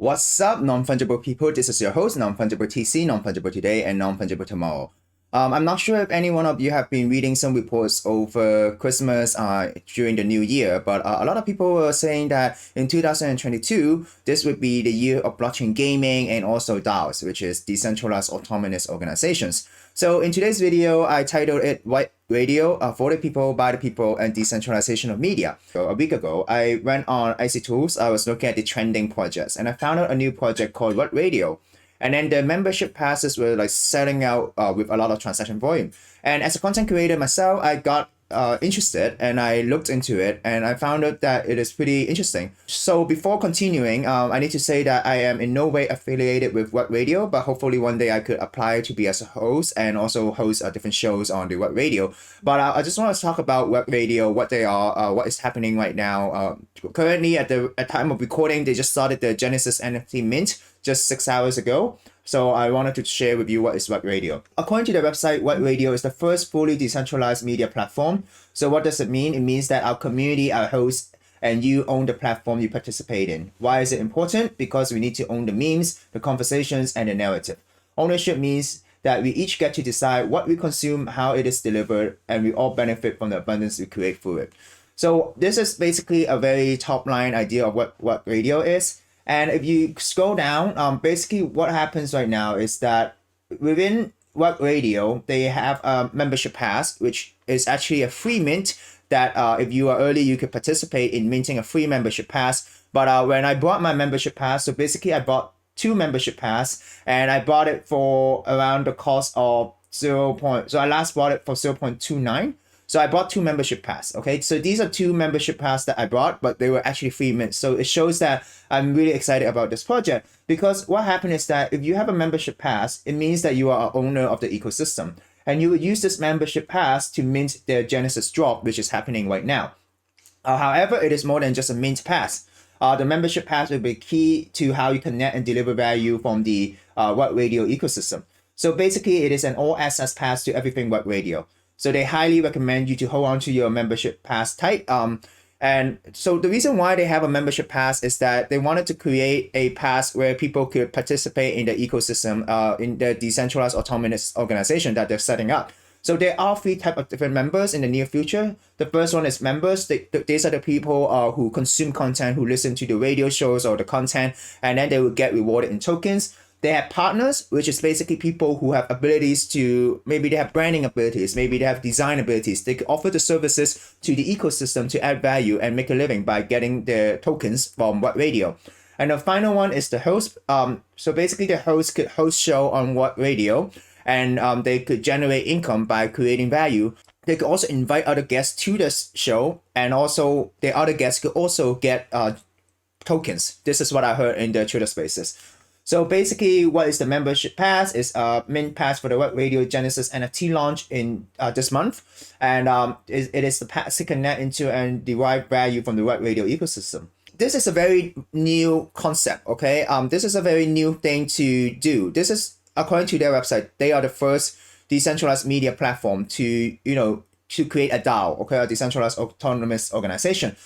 What's up, non-fungible people? This is your host, Non-Fungible TC, Non-Fungible Today, and Non-Fungible Tomorrow. I'm not sure if any one of you have been reading some reports over Christmas during the new year, but a lot of people were saying that in 2022, this would be the year of blockchain gaming and also DAOs, which is Decentralized Autonomous Organizations. So in today's video, I titled it White Radio for the people, by the people, and decentralization of media. So a week ago, I went on IC Tools. I was looking at the trending projects, and I found out a new project called White Radio. And then the membership passes were like selling out with a lot of transaction volume. And as a content creator myself, I got interested and I looked into it and I found out that it is pretty interesting. So before continuing, I need to say that I am in no way affiliated with What Radio, but hopefully one day I could apply to be as a host and also host different shows on the What Radio. But I just want to talk about What Radio, what they are, what is happening right now. Currently at the time of recording, they just started the Genesis NFT mint just 6 hours ago. So I wanted to share with you what is What Radio. According to the website, What Radio is the first fully decentralized media platform. So what does it mean? It means that our community, our hosts, and you own the platform you participate in. Why is it important? Because we need to own the memes, the conversations, and the narrative. Ownership means that we each get to decide what we consume, how it is delivered, and we all benefit from the abundance we create through it. So this is basically a very top line idea of what radio is. And if you scroll down, basically what happens right now is that within What Radio, they have a membership pass, which is actually a free mint that if you are early, you could participate in minting a free membership pass. But when I bought my membership pass, so basically I bought 2 membership pass and I bought it for around the cost of so I last bought it for 0.29. So I bought 2 membership pass, okay? So these are 2 membership pass that I bought, but they were actually free mints. So it shows that I'm really excited about this project because what happened is that if you have a membership pass, it means that you are an owner of the ecosystem. And you would use this membership pass to mint the Genesis drop, which is happening right now. However, it is more than just a mint pass. The membership pass will be key to how you connect and deliver value from the What Radio ecosystem. So basically, it is an all-access pass to everything What Radio. So they highly recommend you to hold on to your membership pass tight. And so the reason why they have a membership pass is that they wanted to create a pass where people could participate in the ecosystem, in the decentralized autonomous organization that they're setting up. So there are 3 types of different members in the near future. The first one is members. These are the people who consume content, who listen to the radio shows or the content, and then they will get rewarded in tokens. They have partners, which is basically people who have abilities to, maybe they have branding abilities, maybe they have design abilities. They can offer the services to the ecosystem to add value and make a living by getting their tokens from What Radio. And the final one is the host. So basically the host could host show on What Radio and they could generate income by creating value. They could also invite other guests to this show, and also the other guests could also get tokens. This is what I heard in the Twitter spaces. So basically, what is the membership pass? Is a mint pass for the What Radio Genesis NFT launch in this month, and it is the pass to connect into and derive value from the What Radio ecosystem. This is a very new concept, okay? This is a very new thing to do. This is, according to their website, they are the first decentralized media platform to create a DAO, okay, a decentralized autonomous organization.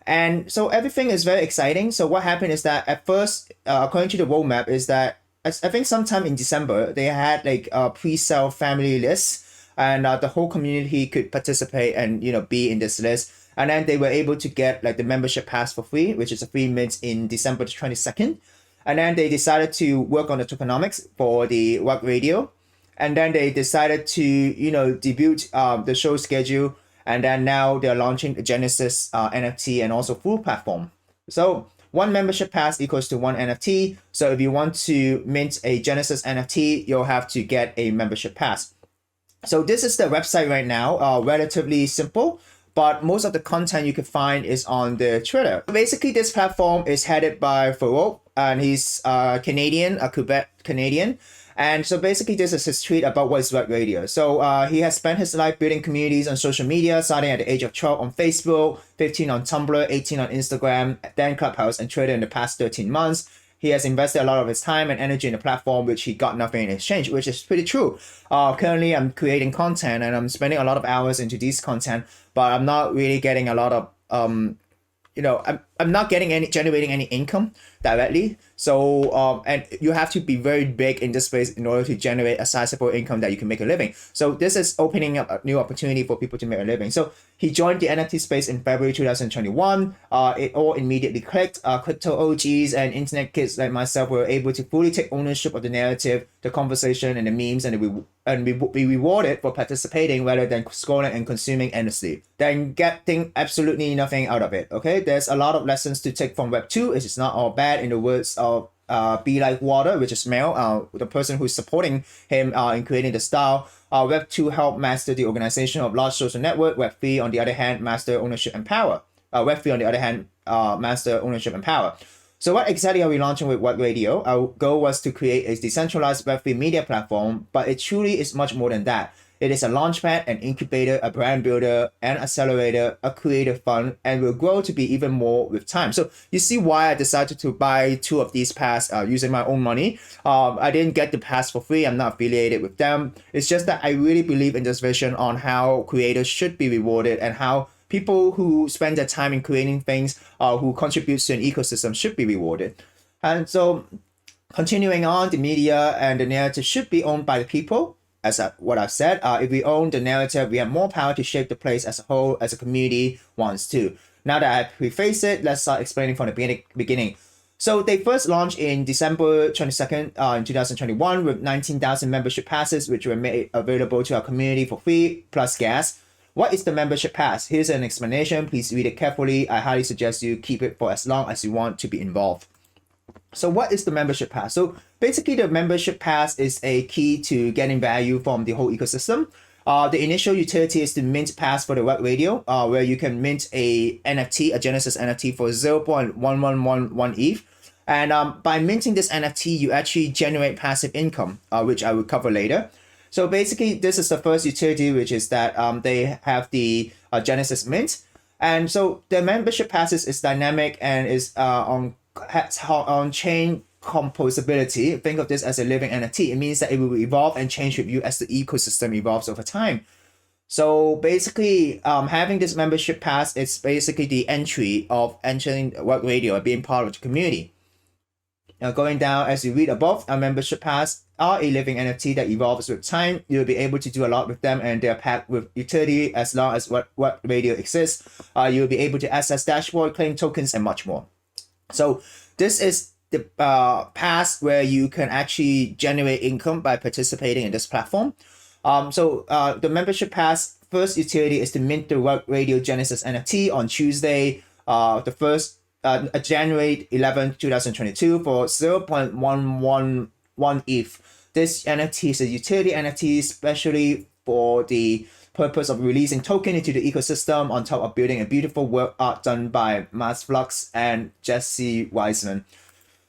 And so everything is very exciting. So what happened is that at first, according to the roadmap, is that I think sometime in December, they had like a pre-sale family list, and the whole community could participate and be in this list. And then they were able to get like the membership pass for free, which is a free mint in December 22nd. And then they decided to work on the tokenomics for the What Radio. And then they decided to, debut the show schedule. And then now they're launching the Genesis NFT and also full platform. So 1 membership pass equals to 1 NFT. So if you want to mint a Genesis NFT, you'll have to get a membership pass. So this is the website right now, relatively simple, but most of the content you can find is on the Twitter. Basically, this platform is headed by Farokh, and he's Canadian, a Quebec Canadian. And so basically this is his tweet about what is What Radio. So he has spent his life building communities on social media, starting at the age of 12 on Facebook, 15 on Tumblr, 18 on Instagram, then Clubhouse and Twitter in the past 13 months. He has invested a lot of his time and energy in the platform, which he got nothing in exchange, which is pretty true. Currently, I'm creating content and I'm spending a lot of hours into this content, but I'm not really getting a lot of, I'm not generating any income directly. So and you have to be very big in this space in order to generate a sizable income that you can make a living. So this is opening up a new opportunity for people to make a living. So he joined the NFT space in February 2021. It all immediately clicked. Crypto OGs and internet kids like myself were able to fully take ownership of the narrative, the conversation, and the memes, and be rewarded for participating rather than scrolling and consuming endlessly, then getting absolutely nothing out of it. Okay, there's a lot of lessons to take from Web 2. It is not all bad, in the words of Be Like Water, which is Mel, the person who's supporting him in creating the style. Web 2 helped master the organization of large social network. Web 3, on the other hand, master ownership and power. Web 3, on the other hand, master ownership and power. So what exactly are we launching with RugRadio? Our goal was to create a decentralized Web3 media platform, but it truly is much more than that. It is a launchpad, an incubator, a brand builder, an accelerator, a creative fund, and will grow to be even more with time. So you see why I decided to buy 2 of these pass using my own money. I didn't get the pass for free. I'm not affiliated with them. It's just that I really believe in this vision on how creators should be rewarded and how people who spend their time in creating things, who contributes to an ecosystem, should be rewarded. And so continuing on, the media and the narrative should be owned by the people. As what I've said, if we own the narrative, we have more power to shape the place as a whole, as a community wants to. Now that I've prefaced it, let's start explaining from the beginning. So they first launched in December 22nd in 2021 with 19,000 membership passes, which were made available to our community for free, plus gas. What is the membership pass? Here's an explanation. Please read it carefully. I highly suggest you keep it for as long as you want to be involved. So what is the membership pass? So basically the membership pass is a key to getting value from the whole ecosystem. The initial utility is to mint pass for the RugRadio, where you can mint a NFT, a Genesis NFT for 0.1111 ETH. And by minting this NFT, you actually generate passive income, which I will cover later. So basically, this is the first utility, which is that they have the Genesis Mint. And so the membership passes is dynamic and is on-chain composability. Think of this as a living NFT. It means that it will evolve and change with you as the ecosystem evolves over time. So basically, having this membership pass is basically the entry of entering RugRadio and being part of the community. Now going down, as you read above, a membership pass are a living NFT that evolves with time. You'll be able to do a lot with them, and they're packed with utility as long as RugRadio exists. You'll be able to access dashboard, claim tokens, and much more. So this is the pass where you can actually generate income by participating in this platform. So the membership pass first utility is to mint the RugRadio Genesis NFT on Tuesday, the first January 11, 2022 for 0.111 ETH. This NFT is a utility NFT, especially for the purpose of releasing token into the ecosystem on top of building a beautiful work art done by Flux and Jesse Wiseman.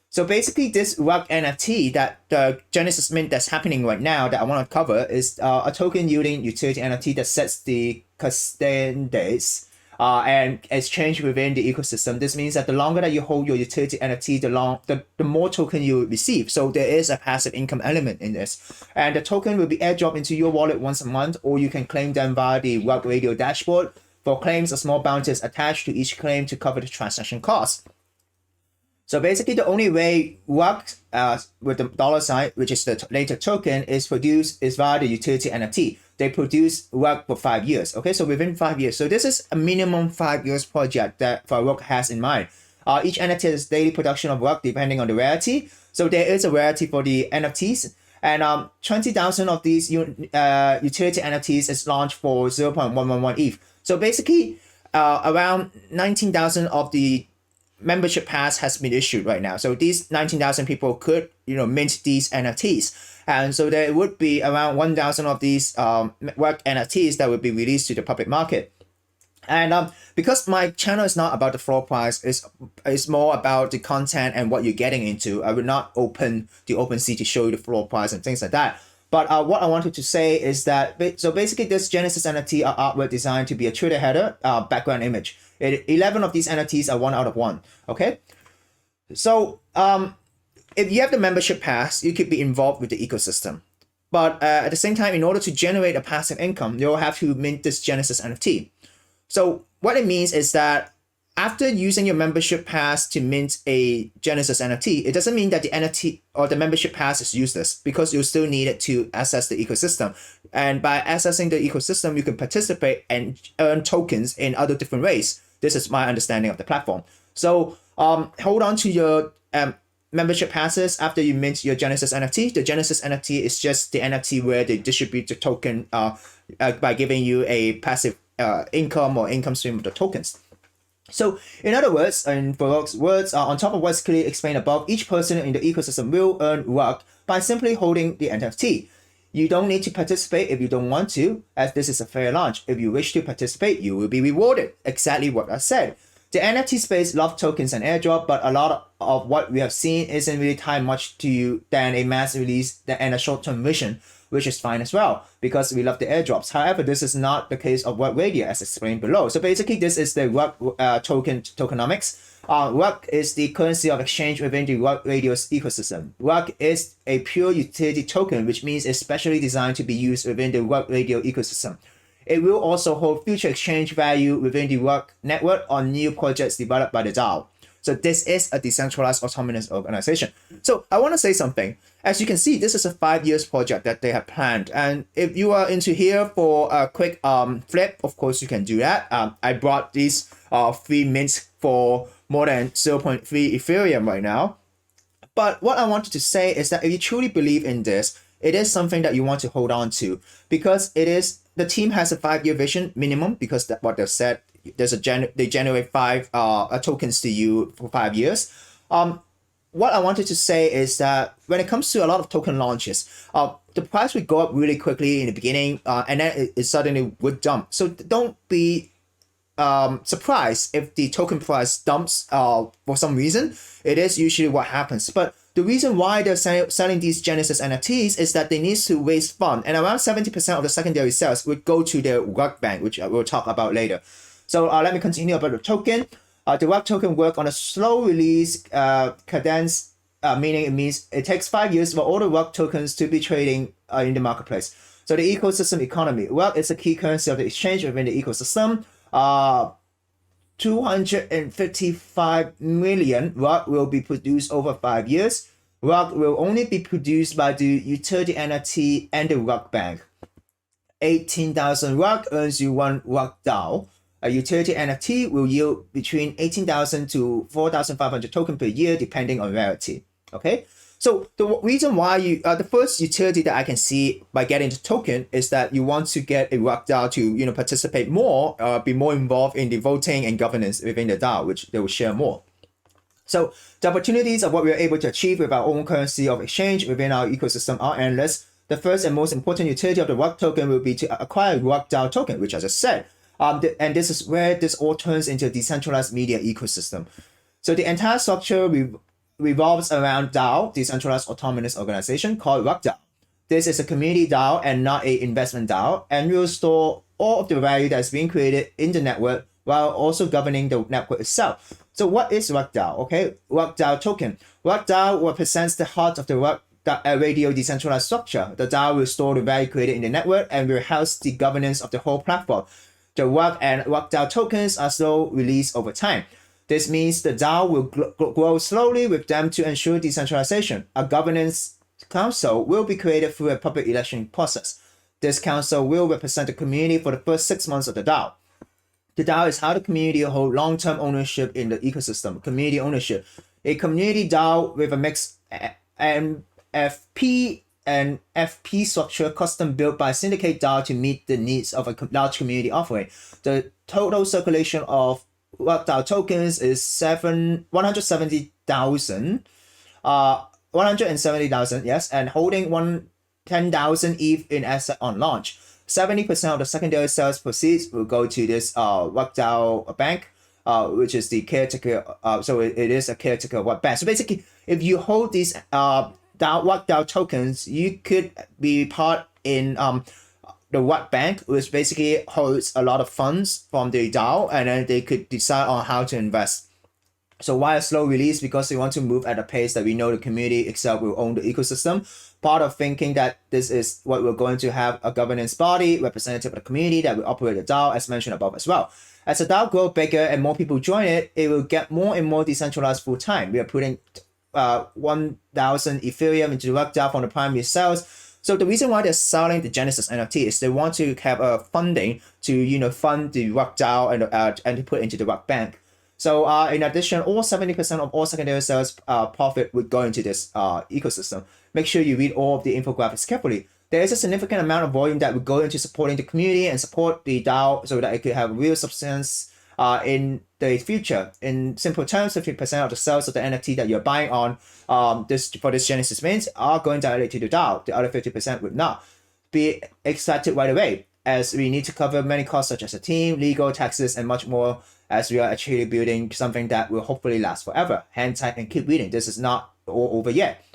So basically this Rug NFT, that the Genesis Mint that's happening right now that I want to cover, is a token yielding utility NFT that sets the custodians and exchange within the ecosystem. This means that the longer that you hold your utility NFT, the more token you receive. So there is a passive income element in this. And the token will be airdropped into your wallet once a month, or you can claim them via the RugRadio dashboard. For claims, a small bounty is attached to each claim to cover the transaction cost. So basically the only way Rug with the dollar sign, which is the later token, is produced is via the utility NFT. They produce Rug for 5 years. Okay, so within 5 years. So this is a minimum 5 years project that Farokh has in mind. Each NFT is daily production of Rug depending on the rarity. So there is a rarity for the NFTs. And 20,000 of these utility NFTs is launched for 0.111 ETH. So basically around 19,000 of the membership pass has been issued right now. So these 19,000 people could, mint these NFTs. And so there would be around 1,000 of these work NFTs that would be released to the public market. And because my channel is not about the floor price, it's more about the content and what you're getting into. I will not open the OpenSea to show you the floor price and things like that. But what I wanted to say is that, so basically this Genesis NFT are artwork designed to be a Twitter header, background image. 11 of these NFTs are 1 out of 1. Okay. So if you have the membership pass, you could be involved with the ecosystem. But at the same time, in order to generate a passive income, you'll have to mint this Genesis NFT. So what it means is that after using your membership pass to mint a Genesis NFT, it doesn't mean that the NFT or the membership pass is useless, because you still need it to access the ecosystem. And by accessing the ecosystem, you can participate and earn tokens in other different ways. This is my understanding of the platform. So hold on to your membership passes after you mint your Genesis NFT. The Genesis NFT is just the NFT where they distribute the token by giving you a passive income or income stream of the tokens. So in other words, in Farokh's words, on top of what's clearly explained above, each person in the ecosystem will earn RUG by simply holding the NFT. You don't need to participate if you don't want to, as this is a fair launch. If you wish to participate, you will be rewarded. Exactly what I said. The NFT space loves tokens and airdrop, but a lot of what we have seen isn't really tied much to than a mass release and a short-term vision, which is fine as well, because we love the airdrops. However, this is not the case of RUG Radio, as explained below. So basically, this is the RUG tokenomics. RUG is the currency of exchange within the RUG Radio's ecosystem. RUG is a pure utility token, which means it's specially designed to be used within the RUG Radio ecosystem. It will also hold future exchange value within the RUG network on new projects developed by the DAO. So this is a decentralized autonomous organization. So I want to say something. As you can see, this is a 5 years project that they have planned. And if you are into here for a quick flip, of course you can do that. I brought these free mints for more than 0.3 Ethereum right now. But what I wanted to say is that if you truly believe in this, it is something that you want to hold on to, because the team has a 5 year vision minimum, because that's what they've said. They generate 5 tokens to you for 5 years. What I wanted to say is that when it comes to a lot of token launches, the price would go up really quickly in the beginning, and then it suddenly would dump. So don't be surprised if the token price dumps for some reason. It is usually what happens. But the reason why they're selling these Genesis NFTs is that they need to raise funds, and around 70% of the secondary sales would go to their RugBank, which we'll talk about later. So let me continue about the token. The RUG token work on a slow release cadence, meaning it means it takes 5 years for all the RUG tokens to be trading in the marketplace. So the ecosystem economy. RUG is a key currency of the exchange within the ecosystem. 255 million RUG will be produced over 5 years. RUG will only be produced by the utility NFT and the RugBank. 18,000 RUG earns you 1 RUG DAO. A utility NFT will yield between 18,000 to 4,500 tokens per year, depending on rarity. Okay, so the reason why the first utility that I can see by getting the token is that you want to get a RUG DAO to participate more, be more involved in the voting and governance within the DAO, which they will share more. So the opportunities of what we are able to achieve with our own currency of exchange within our ecosystem are endless. The first and most important utility of the RUG token will be to acquire RUG DAO token, which I just said. And this is where this all turns into a decentralized media ecosystem. So the entire structure revolves around DAO, Decentralized Autonomous Organization, called RugDAO. This is a community DAO and not an investment DAO, and will store all of the value that's being created in the network while also governing the network itself. So what is RugDAO? Okay, RugDAO token. RugDAO represents the heart of the RUG Radio decentralized structure. The DAO will store the value created in the network and will house the governance of the whole platform. The RUG and RugDAO tokens are slow released over time. This means the DAO will grow slowly with them to ensure decentralization. A governance council will be created through a public election process. This council will represent the community for the first 6 months of the DAO. The DAO is how the community hold long-term ownership in the ecosystem. Community ownership. A community DAO with a mixed NFP and FP structure custom built by Syndicate DAO to meet the needs of a large community offering. The total circulation of RugDAO tokens is 170,000, yes, and holding 10,000 ETH in asset on launch. 70% of the secondary sales proceeds will go to this RugDAO bank, which is the caretaker. So it is a caretaker of RugBank. So basically, if you hold these RugDAO tokens, you could be part in the RugBank, which basically holds a lot of funds from the DAO, and then they could decide on how to invest. So why a slow release? Because we want to move at a pace that we know the community itself will own the ecosystem. Part of thinking that this is what we're going to have a governance body, representative of the community that will operate the DAO, as mentioned above as well. As the DAO grows bigger and more people join it, it will get more and more decentralized full time. We are putting 1,000 Ethereum into the RugDAO from the primary sales. So the reason why they're selling the Genesis NFT is they want to have a funding to fund the RugDAO and to put into the RugBank. So in addition, all 70% of all secondary sales profit would go into this ecosystem. Make sure you read all of the infographics carefully. There is a significant amount of volume that would go into supporting the community and support the DAO so that it could have real substance in the future. In simple terms, 50% of the sales of the NFT that you're buying on this Genesis mint are going directly to the DAO. The other 50% would not be expected right away, as we need to cover many costs such as a team, legal, taxes, and much more, as we are actually building something that will hopefully last forever. Hang tight and keep reading. This is not all over yet.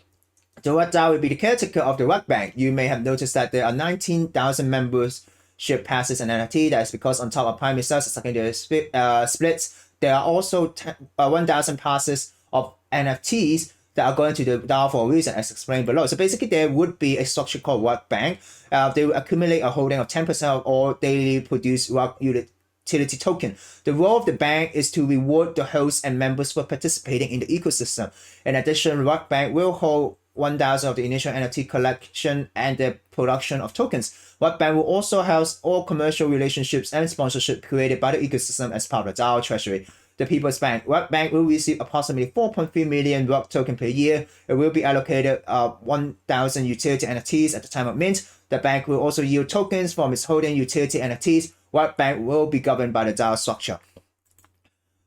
The RugDAO will be the caretaker of the RugBank. You may have noticed that there are 19,000 membership passes and NFT. That's because on top of primary sales and secondary splits, there are also 1,000 passes of NFTs that are going to the DAO for a reason, as explained below. So basically, there would be a structure called RugBank. They will accumulate a holding of 10% of all daily produced Rug utility token. The role of the bank is to reward the hosts and members for participating in the ecosystem. In addition, RugBank will hold 1,000 of the initial NFT collection and the production of tokens. RugBank will also house all commercial relationships and sponsorship created by the ecosystem as part of the DAO treasury. The People's Bank. RugBank will receive approximately 4.3 million Rug token per year. It will be allocated 1,000 utility NFTs at the time of mint. The bank will also yield tokens from its holding utility NFTs. RugBank will be governed by the DAO structure.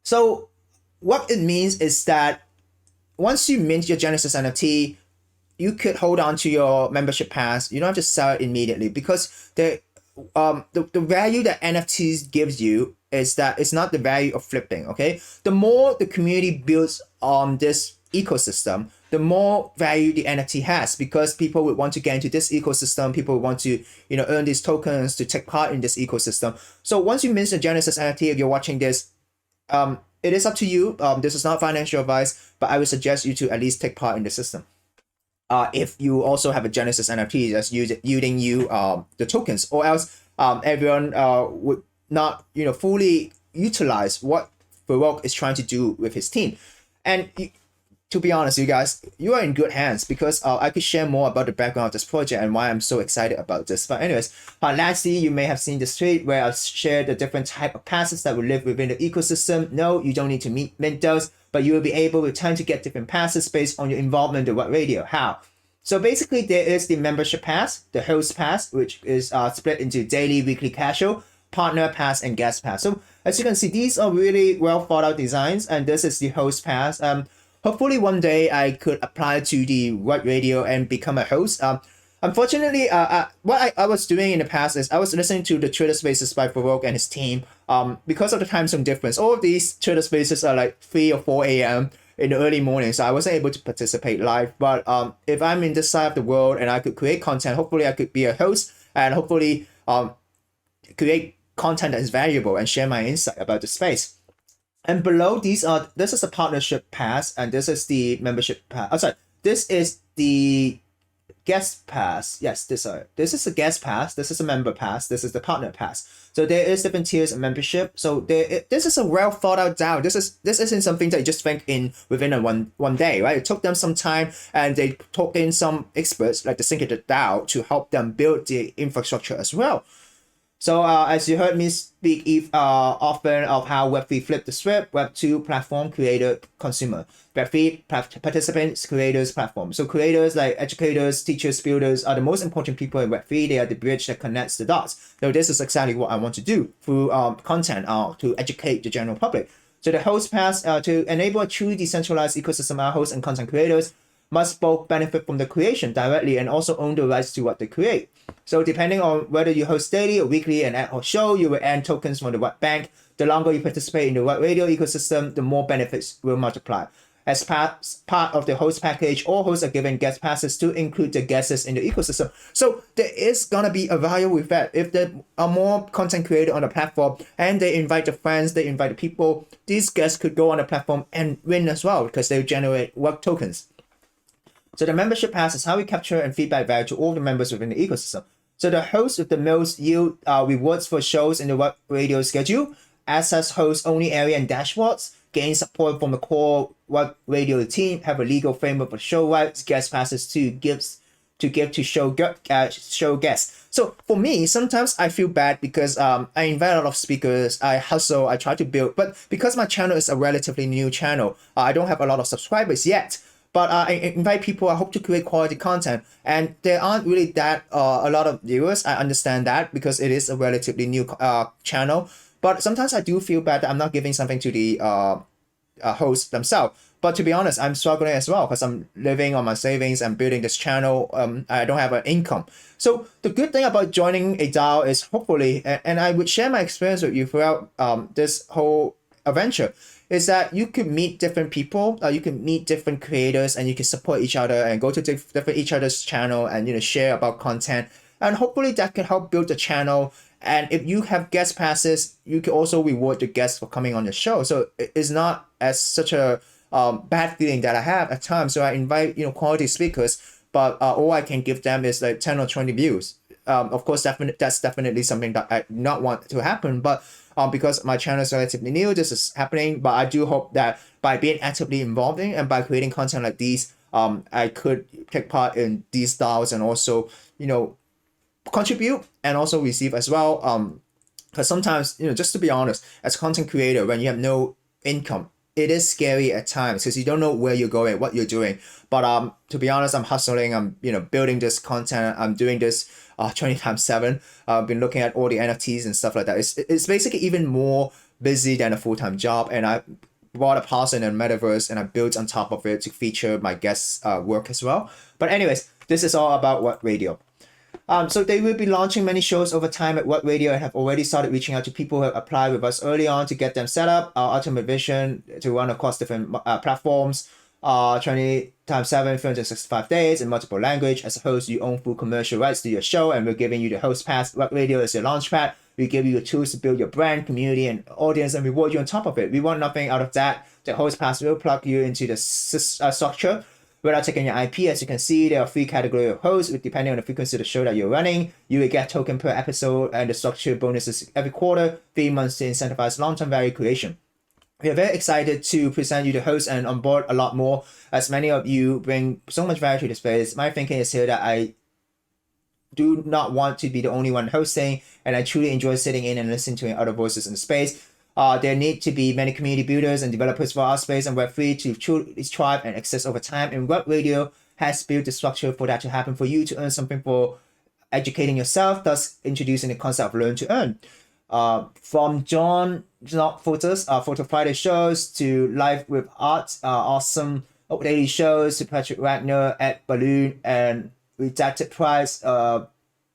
So what it means is that once you mint your Genesis NFT, you could hold on to your membership pass. You don't have to sell it immediately, because the value that NFTs gives you is that it's not the value of flipping. Okay, the more the community builds on this ecosystem, the more value the NFT has, because people would want to get into this ecosystem. People would want to earn these tokens to take part in this ecosystem. So once you mint the Genesis NFT, if you're watching this, it is up to you. This is not financial advice, but I would suggest you to at least take part in the system. If you also have a Genesis NFT that's yielding you the tokens, or else everyone would not fully utilize what Farokh is trying to do with his team. And to be honest, you guys, you are in good hands, because I could share more about the background of this project and why I'm so excited about this. But anyways, lastly, you may have seen this tweet where I've shared the different type of passes that will live within the ecosystem. No, you don't need to mint those, but you will be able with time to get different passes based on your involvement in Rug Radio. How? So basically, there is the membership pass, the host pass, which is split into daily, weekly, casual, partner pass, and guest pass. So as you can see, these are really well thought out designs, and this is the host pass. Hopefully one day I could apply to the Rug Radio and become a host. Unfortunately, what I was doing in the past is I was listening to the Twitter Spaces by Farokh and his team. Because of the time zone difference, all of these Twitter Spaces are like 3 or 4 a.m. in the early morning, so I wasn't able to participate live. But if I'm in this side of the world and I could create content, hopefully I could be a host and hopefully create content that is valuable and share my insight about the space. And below this is a partnership pass, and this is the membership pass. Oh, sorry, this is the guest pass. Yes, this is a guest pass, this is a member pass, this is the partner pass. So there is different tiers of membership. So this is a well thought out DAO. This isn't something that you just think in within a one day, right? It took them some time, and they took in some experts like the Syndicate DAO to help them build the infrastructure as well. So as you heard me speak often of how Web3 flipped the script, Web2 platform, creator, consumer. Web3 participants, creators, platform. So creators like educators, teachers, builders are the most important people in Web3. They are the bridge that connects the dots. So this is exactly what I want to do through content to educate the general public. So the host pass to enable a truly decentralized ecosystem, our hosts and content creators must both benefit from the creation directly and also own the rights to what they create. So depending on whether you host daily or weekly and ad hoc show, you will earn tokens from the RugBank. The longer you participate in the Rug Radio ecosystem, the more benefits will multiply. As part of the host package, all hosts are given guest passes to include the guests in the ecosystem. So there is gonna be a value with that. If there are more content creators on the platform and they invite the friends, they invite the people, these guests could go on the platform and win as well because they generate work tokens. So the membership pass is how we capture and feedback value to all the members within the ecosystem. So the host with the most yield rewards for shows in the Work Radio schedule, access host-only area and dashboards, gain support from the core Work Radio team, have a legal framework for show rights, guest passes to give to show guests. So for me, sometimes I feel bad because I invite a lot of speakers, I hustle, I try to build, but because my channel is a relatively new channel, I don't have a lot of subscribers yet. But I invite people, I hope to create quality content. And there aren't really that a lot of viewers. I understand that because it is a relatively new channel. But sometimes I do feel bad that I'm not giving something to the hosts themselves. But to be honest, I'm struggling as well because I'm living on my savings and building this channel. I don't have an income. So the good thing about joining a DAO is hopefully, and I would share my experience with you throughout this whole adventure, is that you could meet different people, you can meet different creators, and you can support each other and go to different each other's channel and share about content, and hopefully that can help build the channel. And if you have guest passes, you can also reward the guests for coming on the show. So it's not as such a bad feeling that I have at times. So I invite quality speakers, but all I can give them is like 10 or 20 views. Of course, that's definitely something that I do not want to happen, but because my channel is relatively new, this is happening. But I do hope that by being actively involved in and by creating content like these, I could take part in these DAOs and also contribute and also receive as well. Because sometimes just to be honest, as a content creator, when you have no income, it is scary at times because you don't know where you're going, what you're doing. But to be honest, I'm hustling. I'm building this content. I'm doing this 20x7. I've been looking at all the NFTs and stuff like that. It's basically even more busy than a full-time job. And I bought a parcel in the metaverse and I built on top of it to feature my guests' work as well. But anyways, this is all about Work Radio. So they will be launching many shows over time at Work Radio and have already started reaching out to people who have applied with us early on to get them set up. Our ultimate vision to run across different platforms, 20x7, 365 days in multiple language. As a host, you own full commercial rights to your show, and we're giving you the HostPass. Work Radio is your launchpad. We give you the tools to build your brand, community, and audience, and reward you on top of it. We want nothing out of that. The HostPass will plug you into the structure without taking your IP. As you can see, there are 3 categories of hosts, depending on the frequency of the show that you're running. You will get token per episode and the structure bonuses every quarter, 3 months to incentivize long-term value creation. We are very excited to present you the host and onboard a lot more, as many of you bring so much value to the space. My thinking is here that I do not want to be the only one hosting, and I truly enjoy sitting in and listening to other voices in the space. There need to be many community builders and developers for our space and Web3 to truly thrive and exist over time. And Work Radio has built the structure for that to happen, for you to earn something for educating yourself, thus introducing the concept of learn to earn. From John Photos, Photo Friday shows, to Live with Art, awesome daily shows, to Patrick Wagner at Balloon and Redacted Price,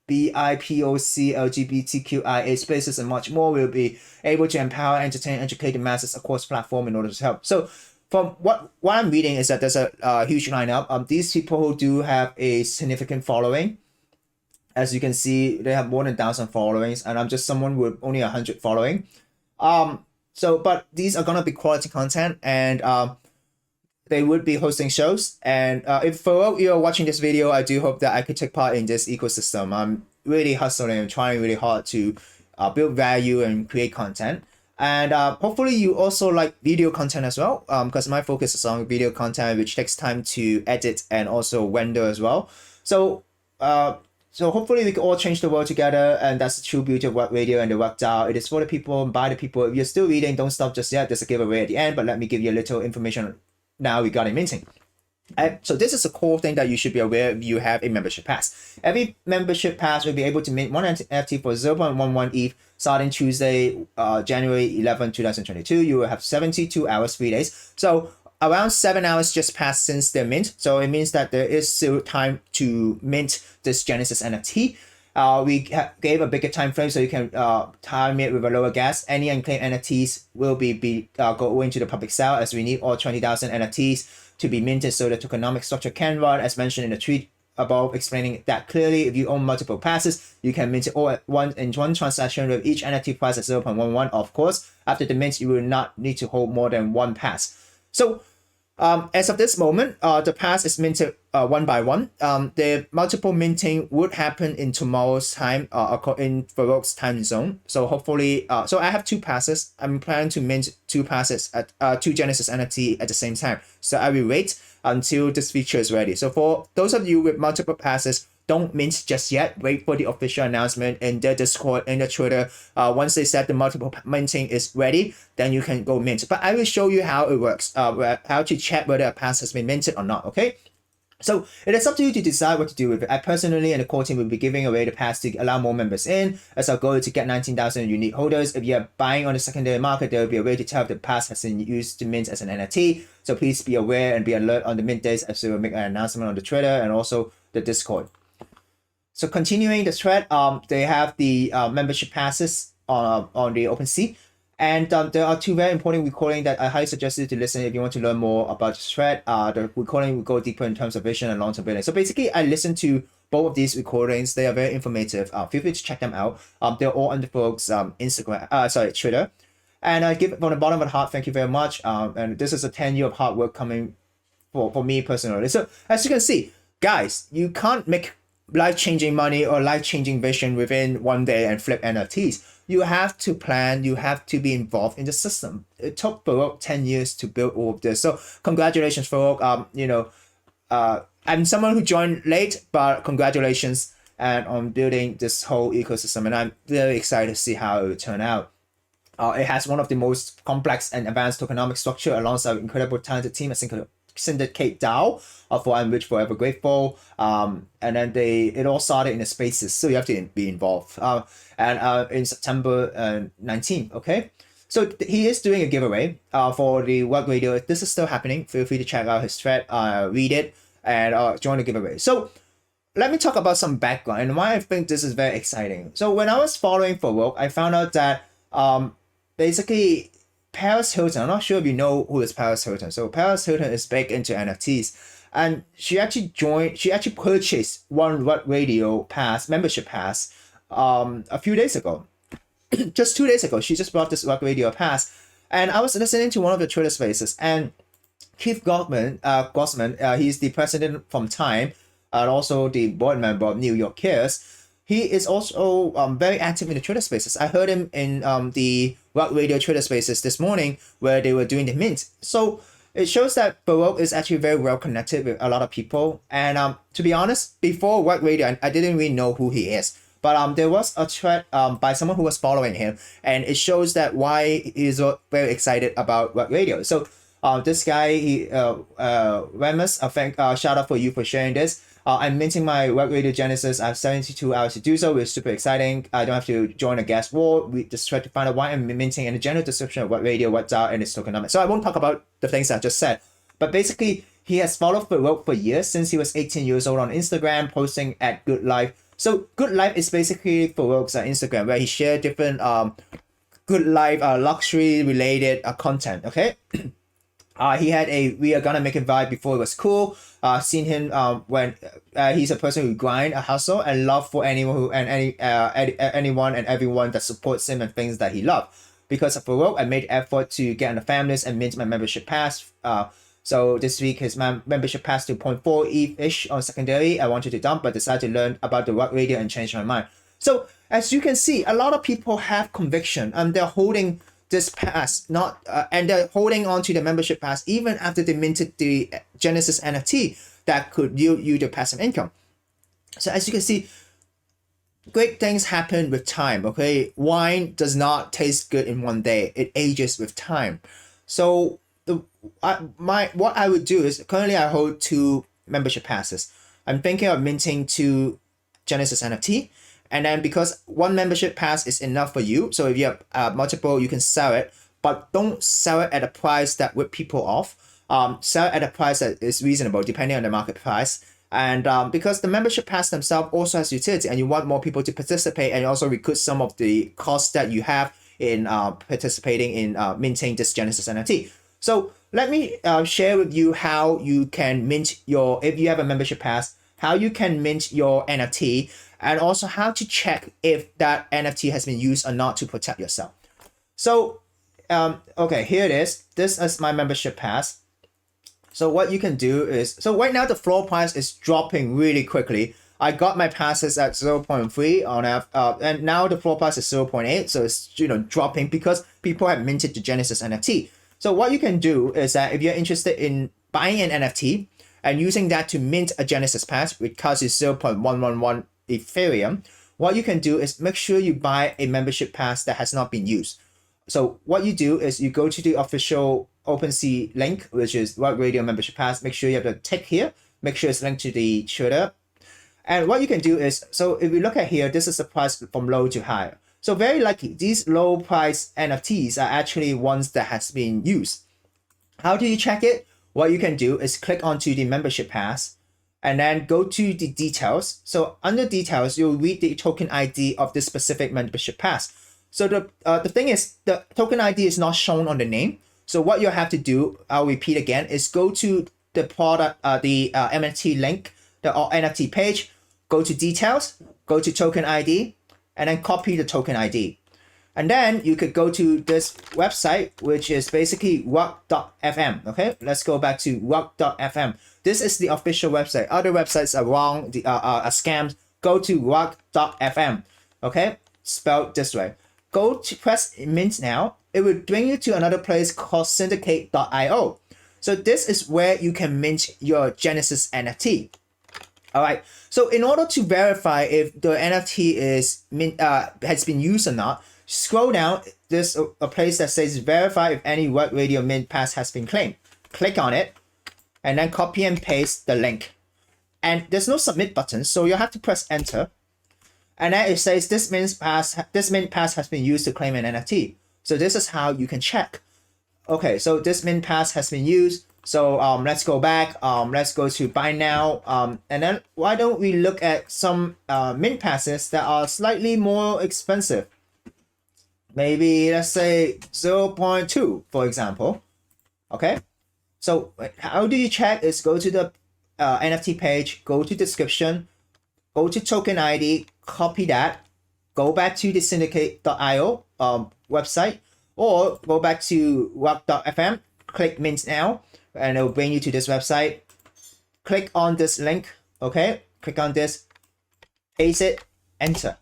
BIPOC, LGBTQIA spaces, and much more. Will be able to empower, entertain, educate the masses across platform in order to help. So from what I'm reading is that there's a huge lineup. These people do have a significant following. As you can see, they have more than 1,000 followings, and I'm just someone with only 100 following. But these are gonna be quality content, and they would be hosting shows. And if Farokh, you're watching this video, I do hope that I could take part in this ecosystem. I'm really hustling and trying really hard to build value and create content. And hopefully you also like video content as well, because my focus is on video content, which takes time to edit and also render as well. So hopefully we can all change the world together, and that's the true beauty of Work Radio and the Work DAO. It is for the people, by the people. If you're still reading, don't stop just yet. There's a giveaway at the end, but let me give you a little information now regarding minting. So this is a cool thing that you should be aware if you have a membership pass. Every membership pass will be able to mint one NFT for 0.11 ETH starting Tuesday, January 11, 2022. You will have 72 hours, 3 days. So around 7 hours just passed since the mint. So it means that there is still time to mint this Genesis NFT. We gave a bigger time frame so you can time it with a lower gas. Any unclaimed NFTs will be going to the public sale, as we need all 20,000 NFTs to be minted so the tokenomic structure can run, as mentioned in the tweet above, explaining that clearly. If you own multiple passes, you can mint it all at once in one transaction with each NFT price at 0.11. Of course, after the mint, you will not need to hold more than one pass. So as of this moment, the pass is minted one by one. The multiple minting would happen in tomorrow's time, in Farokh's time zone. So hopefully, so I have 2 passes. I'm planning to mint 2 passes at 2 Genesis NFT at the same time. So I will wait until this feature is ready. So for those of you with multiple passes, don't mint just yet. Wait for the official announcement in the Discord and the Twitter. Once they said the multiple minting is ready, then you can go mint. But I will show you how it works, how to check whether a pass has been minted or not, okay? So it is up to you to decide what to do with it. I personally and the core team will be giving away the pass to allow more members in, as our goal is to get 19,000 unique holders. If you are buying on the secondary market, there will be a way to tell if the pass has been used to mint as an NFT. So please be aware and be alert on the mint days, as we will make an announcement on the Twitter and also the Discord. So continuing the thread, they have the membership passes on the OpenSea. And there are 2 very important recordings that I highly suggest you to listen if you want to learn more about the thread. The recording will go deeper in terms of vision and long-term building. So basically, I listened to both of these recordings. They are very informative. Feel free to check them out. They're all on the folks' Twitter. And I give it from the bottom of the heart, thank you very much. And this is a 10-year of hard work coming for me personally. So as you can see, guys, you can't make life-changing money or life-changing vision within one day and flip NFTs. You have to plan, you have to be involved in the system. It took Farokh 10 years to build all of this. So congratulations, Farokh. I'm someone who joined late, but congratulations on building this whole ecosystem. And I'm very excited to see how it will turn out. It has one of the most complex and advanced tokenomic structure alongside an incredible talented team at Syndicate DAO, for I'm which forever grateful. And then it all started in the spaces, so you have to be involved. And in September 19th, okay? So he is doing a giveaway for the RugRadio. This is still happening. Feel free to check out his thread, read it, and join the giveaway. So let me talk about some background and why I think this is very exciting. So when I was following Farokh, I found out that basically Paris Hilton, I'm not sure if you know who is Paris Hilton. So Paris Hilton is big into NFTs, and she actually purchased one RugRadio pass, membership pass, a few days ago. Just 2 days ago, she just bought this RugRadio pass, and I was listening to one of the Twitter spaces, and Keith Grossman, he's the president from Time, and also the board member of New York Cares. He is also very active in the Twitter spaces. I heard him in the RugRadio Twitter spaces this morning where they were doing the mint. So it shows that Farokh is actually very well connected with a lot of people. And to be honest, before RugRadio, I didn't really know who he is. But there was a thread by someone who was following him, and it shows that why he's very excited about RugRadio. So this guy, Remus, I think, shout out for you for sharing this. I'm minting my RugRadio Genesis. I have 72 hours to do so. It's super exciting. I don't have to join a gas war. We just try to find out why I'm minting and the general description of RugRadio, what's out, and its tokenomics. So I won't talk about the things I just said. But basically, he has followed Farokh for years, since he was 18 years old on Instagram, posting at Good Life. So Good Life is basically Farokh's Instagram, where he shared different Good Life luxury related content, okay? He had a We Are Gonna Make It vibe before it was cool. Seen him when he's a person who grind, a hustle, and love for anyone who anyone and everyone that supports him and things that he loves. Because of Farokh, I made effort to get on the families and mint my membership pass. So this week his membership pass to 0.4 ETH-ish on secondary. I wanted to dump, but decided to learn about the RugRadio and change my mind. So as you can see, a lot of people have conviction, and they're holding this pass, and they're holding on to the membership pass even after they minted the Genesis NFT that could yield you the passive income. So as you can see, great things happen with time, okay? Wine does not taste good in one day. It ages with time. So what I would do is, currently I hold 2 membership passes. I'm thinking of minting 2 Genesis NFT. And then because one membership pass is enough for you, so if you have multiple, you can sell it, but don't sell it at a price that whip people off. Sell it at a price that is reasonable depending on the market price. And because the membership pass themselves also has utility, and you want more people to participate, and also recoup some of the costs that you have in participating in minting this Genesis NFT. So let me share with you how you can mint your, if you have a membership pass, how you can mint your NFT, and also how to check if that NFT has been used or not to protect yourself. So okay, here it is. This is my membership pass. So what you can do is, so right now the floor price is dropping really quickly. I got my passes at 0.3 on and now the floor price is 0.8. So it's, you know, dropping because people have minted the Genesis NFT. So what you can do is that if you're interested in buying an NFT and using that to mint a Genesis pass, which costs you 0.111 Ethereum, what you can do is make sure you buy a membership pass that has not been used. So what you do is you go to the official OpenSea link, which is Rug Radio membership pass. Make sure you have the tick here. Make sure it's linked to the Twitter. And what you can do is, so if we look at here, this is the price from low to high. So very likely these low price NFTs are actually ones that has been used. How do you check it? What you can do is click onto the membership pass and then go to the details. So under details, you'll read the token ID of this specific membership pass. So the thing is, the token ID is not shown on the name. So what you have to do, I'll repeat again, is go to the product, the NFT link, the NFT page, go to details, go to token ID, and then copy the token ID. And then you could go to this website, which is basically rug.fm. Okay, let's go back to rug.fm. This is the official website. Other websites are wrong, are scams. Go to rug.fm. Okay, spelled this way. Go to press mint now. It will bring you to another place called syndicate.io. So this is where you can mint your Genesis NFT. All right. So in order to verify if the NFT is has been used or not, scroll down. There's a place that says verify if any Rug Radio mint pass has been claimed. Click on it, and then copy and paste the link. And there's no submit button, so you have to press enter. And then it says this mint pass has been used to claim an NFT. So this is how you can check. Okay, so this mint pass has been used. So let's go back. Let's go to buy now. And then why don't we look at some mint passes that are slightly more expensive? Maybe let's say 0.2, for example. Okay. So how do you check? Is go to the NFT page, go to description, go to token ID, copy that, go back to the syndicate.io website, or go back to rug.fm, click mint now, and it will bring you to this website. Click on this link, okay? Click on this, paste it, enter.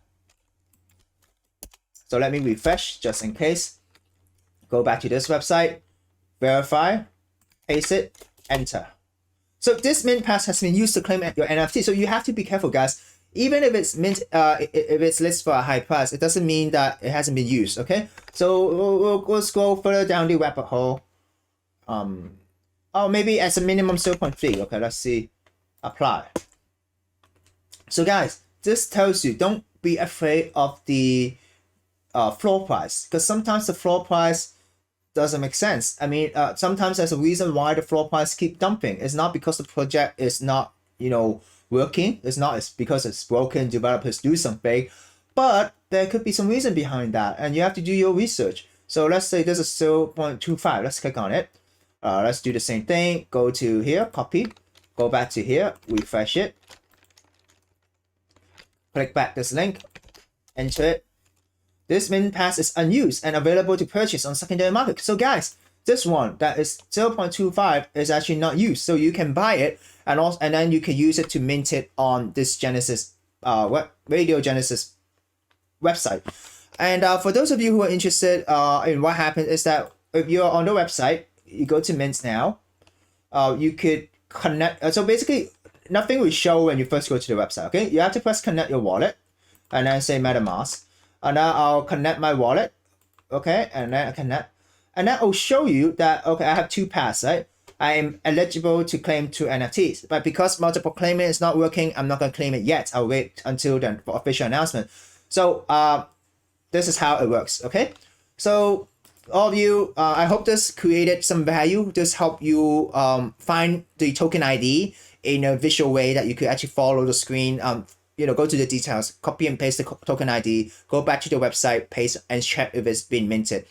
So let me refresh just in case. Go back to this website, verify, paste it, enter. So this mint pass has been used to claim your NFT. So you have to be careful, guys. Even if it's mint, if it's listed for a high price, it doesn't mean that it hasn't been used. Okay, so we'll scroll further down the rabbit hole. Oh, maybe as a minimum 0.3. Okay, let's see. Apply. So guys, this tells you don't be afraid of the floor price, because sometimes the floor price doesn't make sense. I mean, sometimes there's a reason why the floor price keep dumping. It's not because the project is not, you know, working. It's because it's broken, developers do something, but there could be some reason behind that, and you have to do your research. So let's say this is 0.25. Let's click on it. Let's do the same thing. Go to here, copy, go back to here, refresh it, click back this link, enter it. This mint pass is unused and available to purchase on secondary market. So guys, this one that is 0.25 is actually not used, so you can buy it, and then you can use it to mint it on this Genesis Radio Genesis website. And for those of you who are interested in what happens, is that if you're on the website, you go to mint now, you could connect. So basically, nothing will show when you first go to the website. Okay, you have to press connect your wallet, and then say MetaMask, and now I'll connect my wallet. Okay, and then I connect. And that will show you that, okay, I have 2 pass, right? I am eligible to claim 2 NFTs, but because multiple claiming is not working, I'm not going to claim it yet. I'll wait until the official announcement. So this is how it works, okay? So all of you, I hope this created some value. This helped you find the token ID in a visual way that you could actually follow the screen. Go to the details, copy and paste the token ID, go back to the website, paste and check if it's been minted.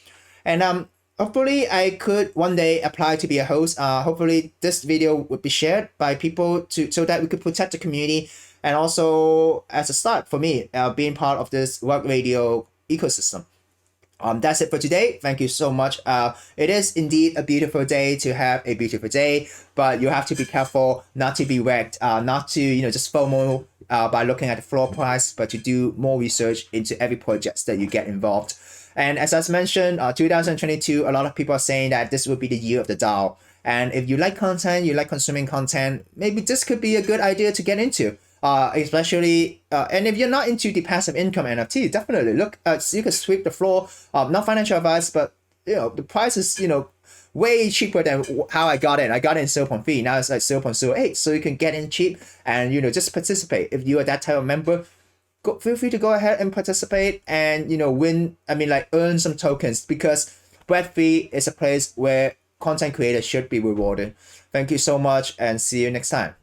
And hopefully I could one day apply to be a host. Hopefully this video would be shared by people so that we could protect the community, and also as a start for me, being part of this Rug Radio ecosystem. That's it for today. Thank you so much. It is indeed a beautiful day to have a beautiful day, but you have to be careful not to be wrecked, not to just FOMO by looking at the floor price, but to do more research into every project that you get involved. And as I mentioned, 2022, a lot of people are saying that this will be the year of the DAO. And if you like content, you like consuming content, maybe this could be a good idea to get into. Especially, and if you're not into the passive income NFT, definitely look. You can sweep the floor. Not financial advice, but the price is way cheaper than how I got in. I got in 0.3. Now it's like 0.08. So you can get in cheap and just participate. If you are that type of member, feel free to go ahead and participate and win. Earn some tokens, because Web3 is a place where content creators should be rewarded. Thank you so much, and see you next time.